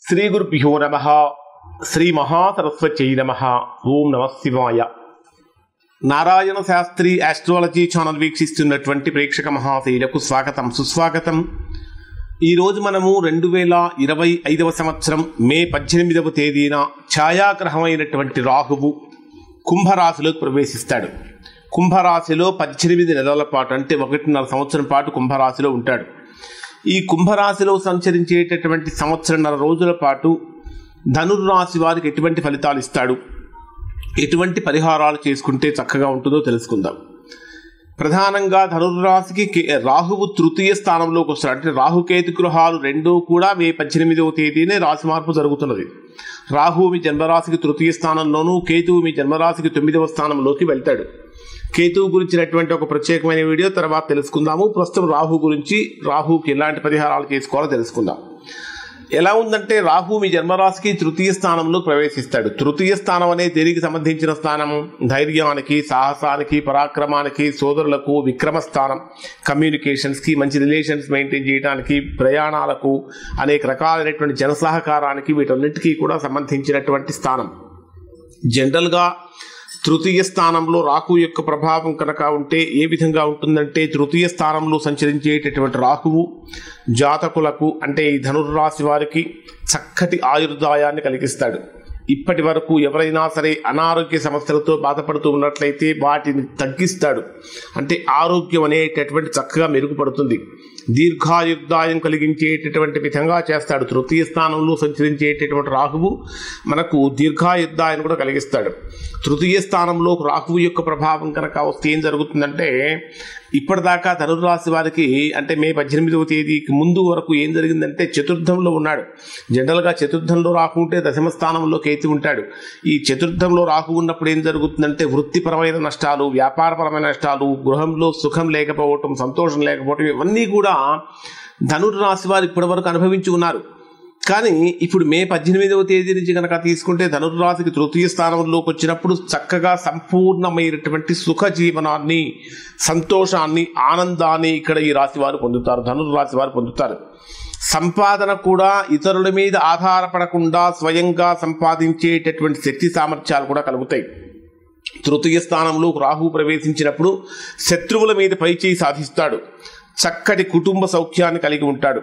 శ్రీ గురుభ్యో నమః. శ్రీ మహాసరస్వత్యై నమః. ఓం నమః శివాయ. నారాయణ శాస్త్రి ఆస్ట్రాలజీ ఛానల్ వీక్షిస్తున్నటువంటి ప్రేక్షక మహాశైలకు స్వాగతం, సుస్వాగతం. ఈరోజు మనము 2025 సంవత్సరం మే 18వ తేదీన ఛాయాగ్రహమైనటువంటి రాహువు కుంభరాశిలోకి ప్రవేశిస్తాడు. కుంభరాశిలో 18 నెలల పాటు, అంటే 1.5 సంవత్సరం పాటు కుంభరాశిలో ఉంటాడు. ఈ కుంభరాశిలో సంచరించేటటువంటి సంవత్సరన్నర రోజుల పాటు ధనుర్రాశి వారికి ఎటువంటి ఫలితాలు ఇస్తాడు, ఎటువంటి పరిహారాలు చేసుకుంటే చక్కగా ఉంటుందో తెలుసుకుందాం. ప్రధానంగా ధనుర్రాశికి రాహువు తృతీయ స్థానంలోకి వస్తాడు. అంటే రాహుకేతు గ్రహాలు రెండూ కూడా మే 18వ తేదీనే రాశి మార్పు జరుగుతున్నది. రాహువు మీ జన్మరాశికి తృతీయ స్థానంలోనూ, కేతువు మీ జన్మరాశికి 9వ స్థానంలోకి వెళ్తాడు. కేతువు గురించినటువంటి ఒక ప్రత్యేకమైన వీడియో తర్వాత తెలుసుకుందాము. ప్రస్తుతం రాహు గురించి, రాహుకి ఎలాంటి పరిహారాలు చేసుకోవాలో తెలుసుకుందాం. ఎలా ఉందంటే, రాహు మీ జన్మరాశికి తృతీయ స్థానంలో ప్రవేశిస్తాడు. తృతీయ స్థానం అనేది దేనికి సంబంధించిన స్థానం? ధైర్యానికి, సాహసానికి, పరాక్రమానికి, సోదరులకు, విక్రమ స్థానం, కమ్యూనికేషన్స్కి, మంచి రిలేషన్స్ మెయింటైన్ చేయడానికి, ప్రయాణాలకు, అనేక రకాలైనటువంటి జనసహకారానికి, వీటన్నిటికీ కూడా సంబంధించినటువంటి స్థానం. జనరల్గా తృతీయ స్థానంలో రాహు యొక్క ప్రభావం కనుక ఉంటే ఏ విధంగా ఉంటుందంటే, తృతీయ స్థానంలో సంచరించేటటువంటి రాహువు జాతకులకు, అంటే ఈ ధనుర్రాశి వారికి చక్కటి ఆయుర్దాయాన్ని కలిగిస్తాడు. ఇప్పటి వరకు ఎవరైనా సరే అనారోగ్య సమస్యలతో బాధపడుతూ ఉన్నట్లయితే వాటిని తగ్గిస్తాడు. అంటే ఆరోగ్యం అనేటటువంటి చక్కగా మెరుగుపడుతుంది. దీర్ఘాయుర్దాయం కలిగించేటటువంటి విధంగా చేస్తాడు. తృతీయ స్థానంలో సంచరించేటటువంటి రాహువు మనకు దీర్ఘాయుర్దాయం కూడా కలిగిస్తాడు. తృతీయ స్థానంలో రాహువు యొక్క ప్రభావం కనుక వస్తే ఏం జరుగుతుందంటే, ఇప్పటిదాకా ధనుర్రాశి వారికి, అంటే మే 18వ తేదీకి ముందు వరకు ఏం జరిగిందంటే, చతుర్థంలో ఉన్నాడు. జనరల్గా చతుర్థంలో రాహు ఉంటే దశమ స్థానంలో కేతు ఉంటాడు. ఈ చతుర్థంలో రాహు ఉన్నప్పుడు ఏం జరుగుతుందంటే, వృత్తిపరమైన నష్టాలు, వ్యాపారపరమైన నష్టాలు, గృహంలో సుఖం లేకపోవటం, సంతోషం లేకపోవటం, ఇవన్నీ కూడా ధనుర్రాశి వారు ఇప్పటి వరకు అనుభవించి ఉన్నారు. కానీ ఇప్పుడు మే 18వ తేదీ నుంచి కనుక తీసుకుంటే, ధనుర్రాశికి తృతీయ స్థానంలోకి వచ్చినప్పుడు చక్కగా సంపూర్ణమైనటువంటి సుఖ జీవనాన్ని, సంతోషాన్ని, ఆనందాన్ని ఇక్కడ ఈ రాశి వారు పొందుతారు, ధనుర్రాశి వారు పొందుతారు. సంపాదన కూడా ఇతరుల మీద ఆధారపడకుండా స్వయంగా సంపాదించేటటువంటి శక్తి సామర్థ్యాలు కూడా కలుగుతాయి. తృతీయ స్థానంలో రాహు ప్రవేశించినప్పుడు శత్రువుల మీద పైచేయి సాధిస్తాడు. చక్కటి కుటుంబ సౌఖ్యాన్ని కలిగి ఉంటాడు.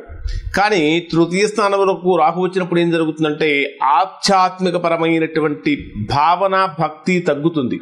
కానీ తృతీయ స్థానంలో రాహు వచ్చినప్పుడు ఏం జరుగుతుందంటే, ఆధ్యాత్మిక పరమైనటువంటి భావన, భక్తి తగ్గుతుంది.